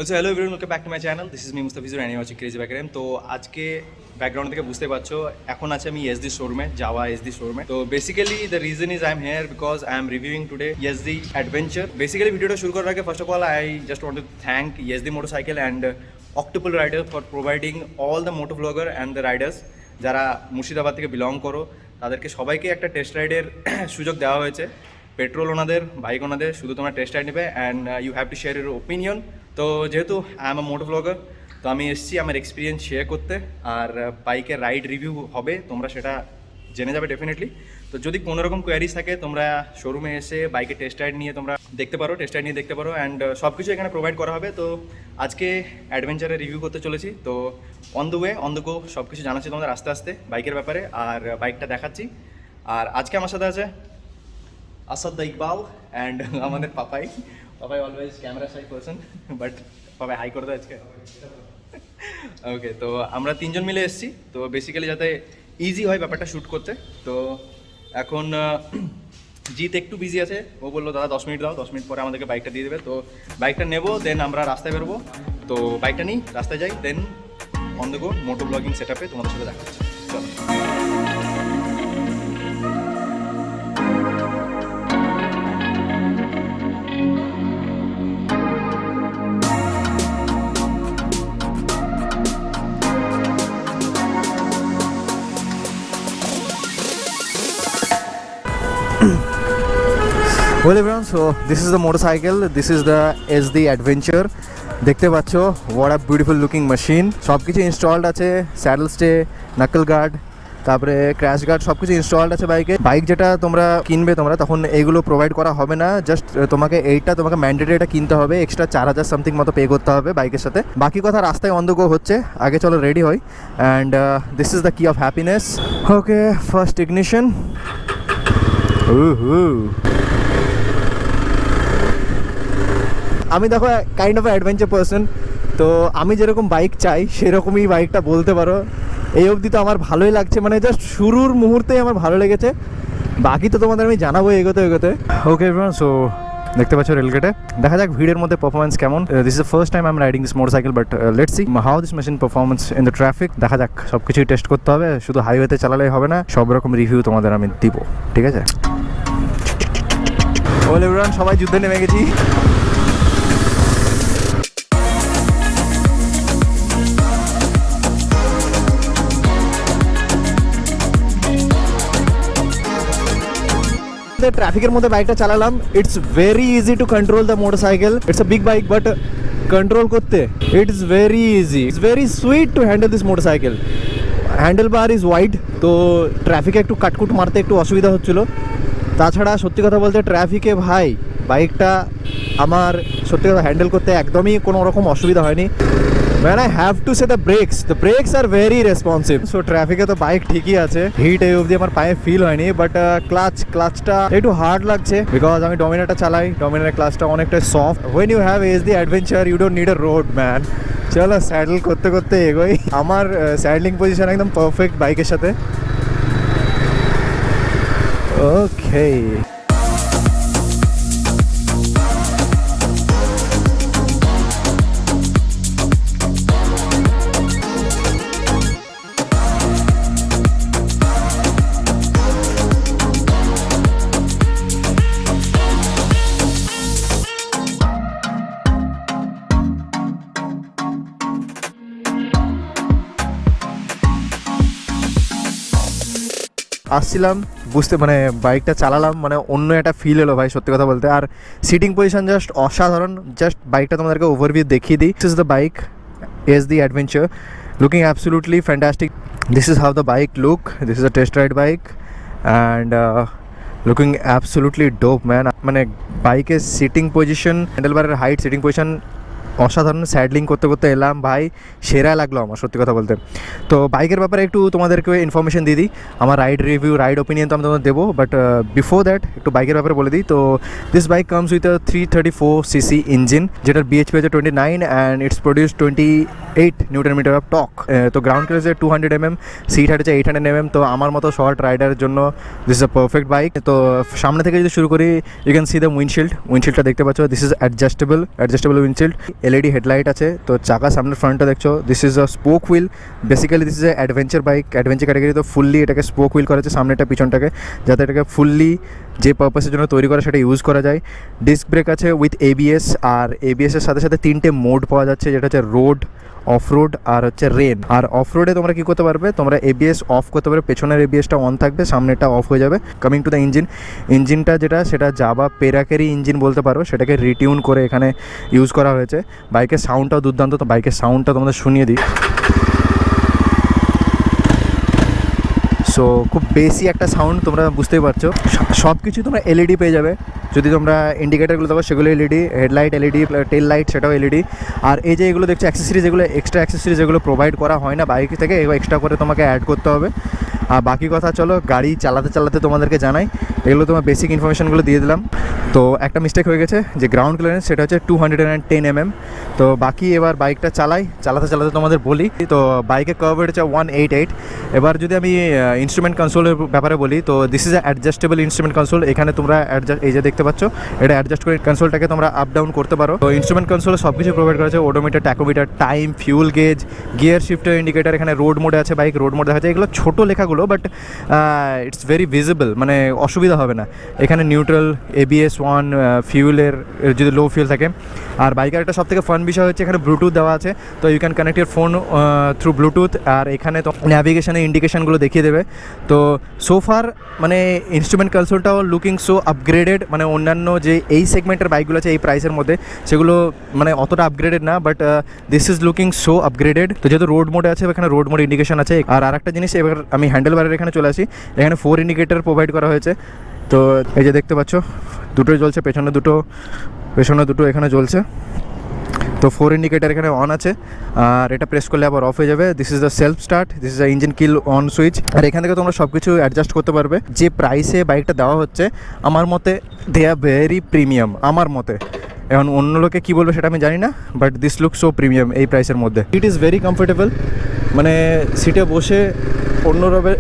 বলছো hello everyone, welcome back to my channel. This is me Mustafizur and you watching crazy biker. তো আজকে background থেকে বুঝতে পারছো এখন আছে আমি এসডি শোরুমে, জাভা এসডি শোরুমে। তো basically the reason is I am here because I am reviewing today SD adventure. Basically ভিডিওটা শুরু করার আগে first of all I just want to thank SD motorcycle and Octopal rider for providing all the moto blogger and the riders যারা মুর্শিদাবাদ থেকে belong করো তাদেরকে সবাইকে একটা টেস্ট রাইডের সুযোগ দেওয়া হয়েছে। পেট্রোল ওনাদের, বাইক ওনাদের, শুধু তোমরা টেস্ট রাইড নেবে and you have to share your opinion. তো যেহেতু I am a moto blogger, তো আমি এসেছি আমার এক্সপিরিয়েন্স শেয়ার করতে, আর বাইকের রাইড রিভিউ হবে, তোমরা সেটা জেনে যাবে ডেফিনেটলি। তো যদি কোনো রকম কোয়ারিজ থাকে তোমরা শোরুমে এসে বাইকের টেস্ট রাইড নিয়ে তোমরা দেখতে পারো, টেস্ট রাইড নিয়ে দেখতে পারো অ্যান্ড সব কিছু এখানে প্রোভাইড করা হবে। তো আজকে অ্যাডভেঞ্চারের রিভিউ করতে চলেছি, তো on the way on the গো সব কিছু জানাচ্ছি তোমাদের আস্তে আস্তে বাইকের ব্যাপারে, আর বাইকটা দেখাচ্ছি। আর আজকে আমার সাথে আছে আসাদ দা ইকবাল অ্যান্ড আমাদের Papai always camera Sai person, but Papai high করে দেয় আজকে। ওকে, তো আমরা তিনজন মিলে এসেছি, তো বেসিক্যালি যাতে ইজি হয় ব্যাপারটা শ্যুট করতে। তো এখন জিত একটু বিজি আছে, ও বললো দাদা 10 মিনিট দাও, 10 মিনিট পরে আমাদেরকে বাইকটা দিয়ে দেবে। তো বাইকটা নেবো, দেন আমরা রাস্তায় বেরোবো। তো বাইকটা নিই, রাস্তায় যাই, then on the go moto blogging set আপে তোমাদের সাথে দেখা হচ্ছে। চলো। Well everyone, so this is the motorcycle, this is the SD Adventure. দেখতে পাচ্ছ what a beautiful looking machine. সব কিছু ইনস্টলড আছে, স্যাডেল স্টে, নাকল গার্ড, তারপরে ক্র্যাশ গার্ড, সব কিছু ইনস্টলড আছে বাইকে। বাইক যেটা তোমরা কিনবে তোমরা তখন এইগুলো প্রোভাইড করা হবে না, জাস্ট তোমাকে ম্যান্ডেটরি এটা কিনতে হবে, এক্সট্রা 4000 সামথিং মতো পে করতে হবে বাইকের সাথে। বাকি কথা রাস্তায় অন দ্য গো হচ্ছে, আগে চলো রেডি হই অ্যান্ড দিস ইজ দ্য কি of happiness. Okay, first ignition. আমি দেখো কাইন্ড অফ অ্যাডভেঞ্চার পার্সন, তো আমি যেরকম বাইক চাই সেরকমই বাইকটা বলতে পারো। এই অবধি তো আমার ভালোই লাগছে, মানে জাস্ট শুরুর মুহূর্তেই আমার ভালো লেগেছে, বাকি তো তোমাদের আমি জানাবো এগোতে এগোতে। ওকে এভরিওয়ান, সো দেখতে পাচ্ছ রেলগেটে, দেখা যাক ভিড়ের মধ্যে পারফরমেন্স কেমন। This is the first time I am riding this motorcycle, but let's see how this machine performance in the traffic. দেখা যাক, সব কিছুই টেস্ট করতে হবে, শুধু হাইওয়েতে চালালেই হবে না, সব রকম রিভিউ তোমাদের আমি দিব, ঠিক আছে? ওয়েল এভরিওয়ান, সবাই যুদ্ধে নেমে গেছি। ট্রাফিকের মধ্যে বাইকটা চালালাম, it's very easy to control the motorcycle. It's a big bike but control করতে it's very easy, it's very sweet to handle this motorcycle. Handlebar is wide, তো ট্রাফিকে একটু কাটকুট মারতে একটু অসুবিধা হচ্ছিলো। তাছাড়া সত্যি কথা বলতে ট্রাফিকে ভাই বাইকটা আমার সত্যি কথা হ্যান্ডেল করতে একদমই কোনো রকম অসুবিধা হয়নি। When I have to say the brakes are very responsive. So ট্রাফিকে তো বাইক ঠিকই আছে, হিট এই অবধি আমার পায়ে ফিল হয়নি, বাট ক্লাচটা একটু হার্ড লাগছে বিকজ আমি ডমিনারটা চালাই, ডমিনারের ক্লাচটা অনেকটা soft. When you have SD Adventure you don't need a road man. চলো স্যাডেল করতে করতে এগোই। আমার স্যাডলিং পজিশন একদম পারফেক্ট বাইকের সাথে। ওকে, আসছিলাম বুঝতে, মানে বাইকটা চালালাম, মানে অন্য একটা ফিল এলো ভাই সত্যি কথা বলতে। আর সিটিং পজিশন জাস্ট অসাধারণ। জাস্ট বাইকটা তোমাদেরকে ওভারভিউ দেখিয়ে দিই। This is the bike SD Adventure, looking absolutely fantastic. This is how the bike look, this is a test ride bike and looking absolutely dope man. মানে বাইকের seating position, হ্যান্ডেলবারের height, seating position অসাধারণ। Saddling করতে করতে এলাম ভাই, সেরা লাগলো আমার সত্যি কথা বলতে। তো বাইকের ব্যাপারে একটু তোমাদেরকে ইনফরমেশন দিয়ে দিই, আমার রাইড রিভিউ, রাইড ওপিনিয়ন তো আমি তোমাদের দেবো, বাট বিফোর দ্যাট একটু বাইকের ব্যাপারে বলে দিই। তো this bike comes with 334cc engine, যেটার BHP আছে 29 and it's produce 28 newton meter of torque. তো ground clearance 200 mm, seat height আছে 800 mm। তো আমার মতো শর্ট রাইডারের জন্য this is a perfect bike. তো সামনে থেকে যদি শুরু করি, ইউ ক্যান সি দ্য উইন্ডশিল্ডটা দেখতে পাচ্ছ, this is adjustable windshield. LED headlight আছে, তো চাকা সামনের ফ্রন্টটা দেখছো, this is a spoke wheel, basically this is a adventure bike, adventure category, তো ফুললি এটাকে স্পোক হুইল করা আছে সামনেটা পিছনটাকে, যাতে এটাকে ফুললি যে পারপাসের জন্য তৈরি করা সেটা ইউজ করা যায়। ডিস্ক ব্রেক আছে উইথ এবিএস, আর এবিএসের সাথে সাথে 3টে মোড পাওয়া যাচ্ছে, যেটা হচ্ছে রোড, অফ রোড আর হচ্ছে রেন। আর অফ রোডে তোমরা কী করতে পারবে, তোমরা এবিএস অফ করতে পারবে, পেছনের এবিএসটা অন থাকবে, সামনেটা অফ হয়ে যাবে। কামিং টু দ্য ইঞ্জিনটা যেটা, সেটা জাভা পেরাকেরি ইঞ্জিন বলতে পারো, সেটাকে রিটিউন করে এখানে ইউজ করা হয়েছে। বাইকের সাউন্ডটাও দুর্দান্ত, তো বাইকের সাউন্ডটা তোমাদের শুনিয়ে দিই। সো খুব বেশি একটা সাউন্ড, তোমরা বুঝতেই পারছো। সব কিছু তোমরা এলইডি পেয়ে যাবে, যদি তোমরা ইন্ডিকেটারগুলো দেখো সেগুলো LED, headlight LED, tail light সেটাও এলইডি। আর এই যে এগুলো দেখছো অ্যাক্সেসরিজ, এগুলো এক্সট্রা অ্যাক্সেসরিজ, এগুলো প্রোভাইড করা হয় না বাইক থেকে, এগুলো এক্সট্রা করে তোমাকে অ্যাড করতে হবে। আর বাকি কথা চলো গাড়ি চালাতে চালাতে তোমাদেরকে জানাই। এগুলো তোমার বেসিক ইনফরমেশনগুলো দিয়ে দিলাম। তো একটা মিস্টেক হয়ে গেছে, যে গ্রাউন্ড ক্লিয়ারেন্স সেটা হচ্ছে 210 mm। তো বাকি এবার বাইকটা চালাতে চালাতে তোমাদের বলি। তো বাইকের কার্ভ হচ্ছে 188। এবার যদি আমি ইনস্ট্রুমেন্ট কনসোলের ব্যাপারে বলি, তো this is adjustable instrument console. এখানে তোমরা এই যে দেখতে পাচ্ছ, এটা অ্যাডজাস্ট করে কনসোলটাকে তোমরা আপ ডাউন করতে পারো। তো ইনস্ট্রুমেন্ট কনসোলে সব কিছু প্রোভাইড করা আছে, odometer, tachometer, time, fuel gauge, gear shifter indicator, এখানে রোড মোডে আছে, বাইক রোড মোডে দেখা যায়। এগুলো ছোটো লেখাগুলো, বাট ইটস ভেরি ভিজিবল, মানে অসুবিধা হবে না। এখানে নিউট্রাল, এবিএস 1, ফিউলের যদি লো ফিউল থাকে। আর বাইকের একটা সবথেকে ফান বিষয় হচ্ছে এখানে ব্লুটুথ দেওয়া আছে, তো you can connect your phone through Bluetooth. আর এখানে তো ন্যাভিগেশনের ইন্ডিকেশনগুলো দেখিয়ে দেবে। তো সোফার মানে ইনস্ট্রুমেন্ট কনসোলটাও লুকিং সো আপগ্রেডেড, মানে অন্যান্য যে এই সেগমেন্টের বাইকগুলো আছে এই প্রাইসের মধ্যে, সেগুলো মানে অতটা আপগ্রেডেড না, but this is looking so upgraded. তো যেহেতু রোড মোডে আছে, এখানে রোড মোড ইন্ডিকেশন আছে। আর আরেকটা জিনিস, এবার আমি হ্যান্ডেল বারের এখানে চলে আসি, এখানে 4 ইন্ডিকেটার প্রোভাইড করা হয়েছে। তো এই যে দেখতে পাচ্ছ, দুটোই জ্বলছে, পেছনে দুটো এখানে জ্বলছে। তো 4 ইন্ডিকেটার এখানে অন আছে, আর এটা প্রেস করলে আবার অফ হয়ে যাবে। This is the self start, this is the engine kill on switch. আর এখান থেকে তোমরা সব কিছু অ্যাডজাস্ট করতে পারবে। যে প্রাইসে বাইকটা দেওয়া হচ্ছে, আমার মতে দে আর ভেরি প্রিমিয়াম, আমার মতে। এখন অন্য লোকে কী বলবে সেটা আমি জানি না, but this look so premium এই প্রাইসের মধ্যে। ইট ইজ ভেরি কমফোর্টেবল, মানে সিটে বসে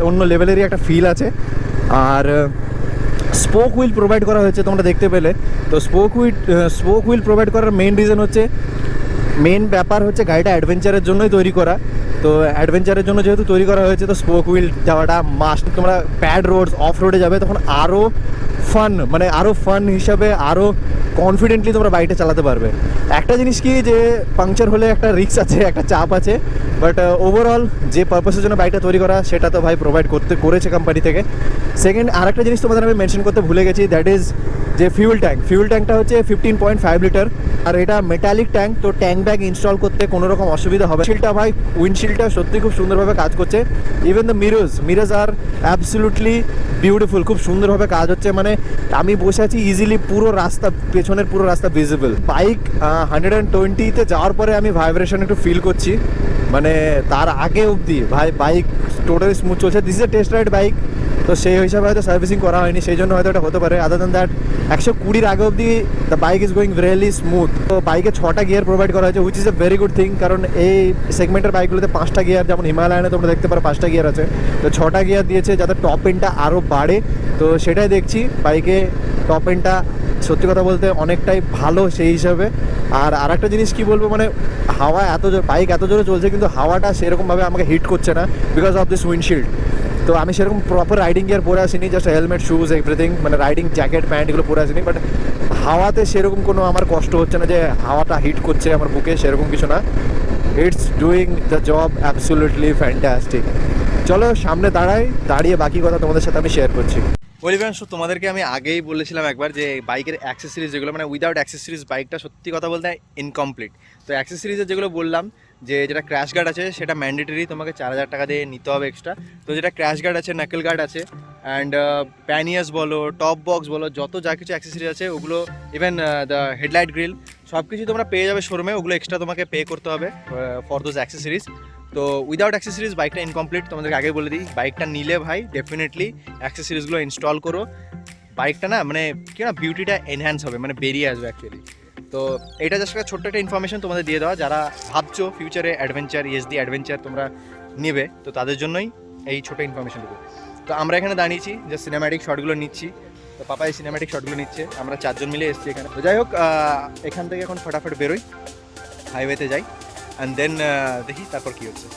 অন্য লেভেলেরই একটা ফিল আছে। আর স্পোক হুইল প্রোভাইড করা হয়েছে তোমরা দেখতে পেলে। তো স্পোক হুইল প্রোভাইড করার মেন রিজন হচ্ছে, মেন ব্যাপার হচ্ছে গাড়িটা অ্যাডভেঞ্চারের জন্যই তৈরি করা। তো অ্যাডভেঞ্চারের জন্য যেহেতু তৈরি করা হয়েছে, তো স্পোক হুইল দেওয়াটা মাস্ট। তোমরা প্যাড রোডস, অফ রোডে যাবে, তখন আরও ফান হিসাবে আরও কনফিডেন্টলি তোমরা বাইকটা চালাতে পারবে। একটা জিনিস কি, যে পাংচার হলে একটা রিস্ক আছে, একটা চাপ আছে, বাট ওভারঅল যে পারপাসের জন্য বাইকটা তৈরি করা, সেটা তো ভাই প্রোভাইড করেছে কোম্পানি থেকে। সেকেন্ড, আরেকটা জিনিস তোমাদের আমি মেনশন করতে ভুলে গেছি, দ্যাট ইজ যে ফিউল ট্যাঙ্কটা হচ্ছে 15.5 লিটার। আর এটা মেটালিক ট্যাঙ্ক, তো ট্যাঙ্ক ব্যাগ ইনস্টল করতে কোনো রকম অসুবিধা হবে। উইন্ডশিল্ডটা সত্যি খুব সুন্দরভাবে কাজ করছে। Even the mirrors are absolutely beautiful, খুব সুন্দরভাবে কাজ হচ্ছে। মানে আমি বসে আছি ইজিলি, পুরো রাস্তা, পেছনের পুরো রাস্তা ভিজিবল। বাইক 120-তে যাওয়ার পরে আমি ভাইব্রেশন একটু ফিল করছি, মানে তার আগে অবধি বাইক টোটালি স্মুথ চলছে। This is a test ride bike, তো সেই হিসাবে হয়তো সার্ভিসিং করা হয়নি, সেই জন্য হয়তো এটা হতে পারে। আদার দ্যান দ্যাট 120 আগে অবধি the bike is going really smooth. তো বাইকে 6টা গিয়ার প্রোভাইড করা হয়েছে, which is a very good thing, কারণ এই সেগমেন্টের বাইকগুলোতে 5টা গিয়ার, যেমন হিমালয়ানে তোমরা দেখতে পারো 5টা গিয়ার আছে, তো 6টা গিয়ার দিয়েছে যাতে টপ এন্ডটা আরও বাড়ে। তো সেটাই দেখছি, বাইকে টপ এন্ডটা সত্যি কথা বলতে অনেকটাই ভালো সেই হিসাবে। আর আরেকটা জিনিস কি বলবো, মানে হাওয়া বাইক এত জোরে চলছে, কিন্তু হাওয়াটা সেরকমভাবে আমাকে হিট করছে না, বিকজ অফ দিস উইন্ডশিল্ড। তো আমি সেরকম প্রপার রাইডিং গিয়ার পরে আসিনি, জাস্ট হেলমেট, শুজ, এভরিথিং, মানে রাইডিং জ্যাকেট, প্যান্ট এগুলো পরে আসিনি। বাট হাওয়াতে সেরকম কোনো আমার কষ্ট হচ্ছে না যে হাওয়াটা হিট করছে আমার বুকে, সেরকম কিছু না। It's doing the job absolutely fantastic. চলো সামনে দাঁড়িয়ে বাকি কথা তোমাদের সাথে আমি শেয়ার করছি। ওলিভান্স, তোমাদেরকে আমি আগেই বলেছিলাম একবার যে বাইকের অ্যাক্সেসরিজ যেগুলো, মানে উইদাউট অ্যাক্সেসরিজ বাইকটা সত্যি কথা বলতে ইনকমপ্লিট। তো অ্যাক্সেসরিজের যেগুলো বললাম, যেটা ক্র্যাশ গার্ড আছে সেটা ম্যান্ডেটরি, তোমাকে 4000 টাকা দিয়ে নিতে হবে এক্সট্রা। তো যেটা ক্র্যাশ গার্ড আছে, নাকেল গার্ড আছে, অ্যান্ড প্যানিয়াস বলো, টপ বক্স বলো, যত যা কিছু অ্যাক্সেসরিজ আছে ওগুলো, ইভেন দ্য হেডলাইট গ্রিল, সব কিছু তোমরা পেয়ে যাবে শোরুমে। ওগুলো এক্সট্রা তোমাকে পে করতে হবে ফর দোজ অ্যাক্সেসরিজ। তো উইদাউট অ্যাক্সেসরিজ বাইকটা ইনকমপ্লিট। তোমাদেরকে আগে বলে দিই, বাইকটা নিলে ভাই ডেফিনেটলি অ্যাক্সেসরিজগুলো ইনস্টল করো। বাইকটা না মানে কি না, বিউটিটা এনহ্যান্স হবে, মানে বেরিয়ে আসবে অ্যাকচুয়ালি। তো এটা জাস্ট একটা ছোট্ট একটা ইনফরমেশন তোমাদের দিয়ে দেওয়া, যারা ভাবছো ফিউচারে ESD অ্যাডভেঞ্চার তোমরা নেবে, তো তাদের জন্যই এই ছোটো ইনফরমেশনটুকু। তো আমরা এখানে দাঁড়িয়েছি, যে সিনেম্যাটিক শটগুলো নিচ্ছি। তো পাপা এই সিনেম্যাটিক শটগুলো নিচ্ছে, আমরা 4জন মিলে এসেছি এখানে। তো যাই হোক, এখান থেকে এখন ফটাফট বেরোই। হাইওয়েতে যাই অ্যান্ড দেন দেখি তারপর কী হচ্ছে।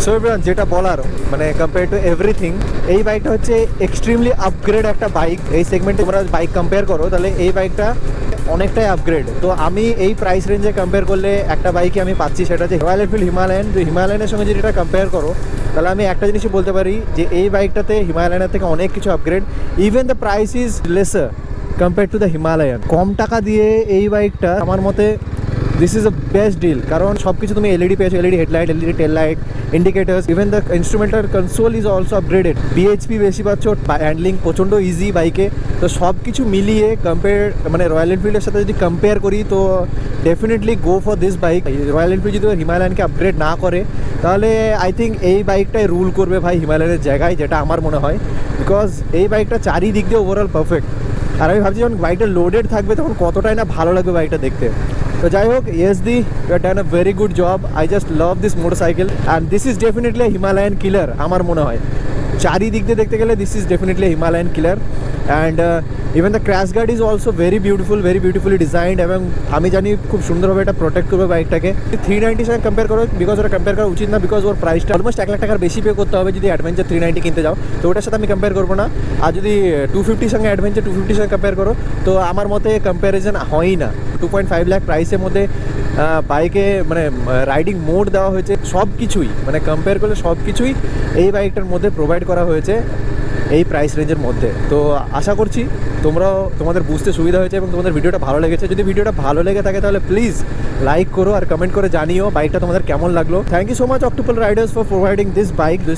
সো এভরিওয়ান, যেটা বলার মানে কম্পেয়ার টু এভরিথিং, এই বাইকটা হচ্ছে এক্সট্রিমলি আপগ্রেড একটা বাইক। এই সেগমেন্টে তোমরা বাইক কম্পেয়ার করো তাহলে এই বাইকটা অনেকটাই আপগ্রেড। তো আমি এই প্রাইস রেঞ্জে কম্পেয়ার করলে একটা বাইকে আমি পাচ্ছি, সেটা হচ্ছে রয়্যাল এনফিল্ড হিমালয়ান। যে হিমালয়ানের সঙ্গে যদি এটা কম্পেয়ার করো তাহলে আমি একটা জিনিসই বলতে পারি যে এই বাইকটাতে হিমালয়ানের থেকে অনেক কিছু upgrade. Even the price is lesser compare to the Himalayan. কম টাকা দিয়ে এই বাইকটা আমার মতে this is the best deal, কারণ সব কিছু তুমি এলইডি পেয়েছো, LED headlight, LED tail light, indicators, even the instrumental console is also upgraded. BHP বেশি পাচ্ছ, হ্যান্ডলিং প্রচণ্ড ইজি বাইকে। তো সব কিছু মিলিয়ে কম্পেয়ার মানে রয়্যাল এনফিল্ডের সাথে যদি কম্পেয়ার করি তো definitely go for this bike. Royal Enfield যদি হিমালয়ানকে আপগ্রেড না করে তাহলে আই থিঙ্ক এই বাইকটাই রুল করবে ভাই হিমালয়ানের জায়গায়, যেটা আমার মনে হয়। বিকজ এই বাইকটা চারিদিক দিয়ে ওভারঅল পারফেক্ট। আর আমি ভাবছি যখন বাইকটা লোডেড থাকবে তখন কতটাই না ভালো লাগবে বাইকটা দেখতে। তো যাই হোক, ESD, you have done a very good job. I just love this motorcycle and this is definitely a Himalayan killer আমার মনে হয়। চারিদিক দিয়ে দেখতে গেলে this is definitely Himalayan killer. And even the crash guard is also very beautifully designed, এবং আমি জানি খুব সুন্দরভাবে এটা প্রোটেক্ট করবে বাইকটাকে। 390 সঙ্গে কম্পেয়ার করো, বিকজ ওটা কম্পেয়ার করা উচিত না, বিকজ ওর প্রাইসটা অলমোস্ট 1 লাখ টাকার বেশি পে করতে হবে যদি অ্যাডভেঞ্চার 390 কিনতে যাও। তো ওটার সাথে আমি কম্পেয়ার করবো না। আর যদি 250 সঙ্গে অ্যাডভেঞ্চার 250 সঙ্গে কম্পেয়ার করো তো আমার মতে কম্প্যারিজন হয়ই না। 2.5 লাখ প্রাইসের মধ্যে বাইকে মানে রাইডিং মোড দেওয়া হয়েছে, সব কিছুই মানে কম্পেয়ার করলে সব কিছুই এই বাইকটার মধ্যে প্রোভাইড করা হয়েছে এই প্রাইস রেঞ্জের মধ্যে। তো আশা করছি তোমাদের বুঝতে সুবিধা হয়েছে এবং তোমাদের ভিডিওটা ভালো লেগেছে। যদি ভিডিওটা ভালো লেগে থাকে তাহলে প্লিজ লাইক করো আর কমেন্ট করে জানিও বাইকটা তোমাদের কেমন লাগলো। Thank you so much Octopal riders for providing this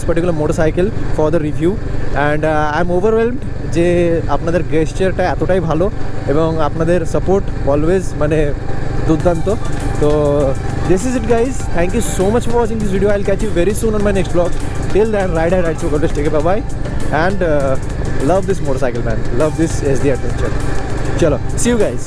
particular motorcycle for the review. And I am overwhelmed যে আপনাদের গেস্টারটা এতটাই ভালো এবং আপনাদের সাপোর্ট অলওয়েজ মানে দুর্দান্ত। তো this is it guys, thank you so much for watching this video. I'll catch you very soon on my next vlog. Till then, ride so go to take it, bye bye, and love this motorcycle man, love this SD adventure. Chalo, see you guys.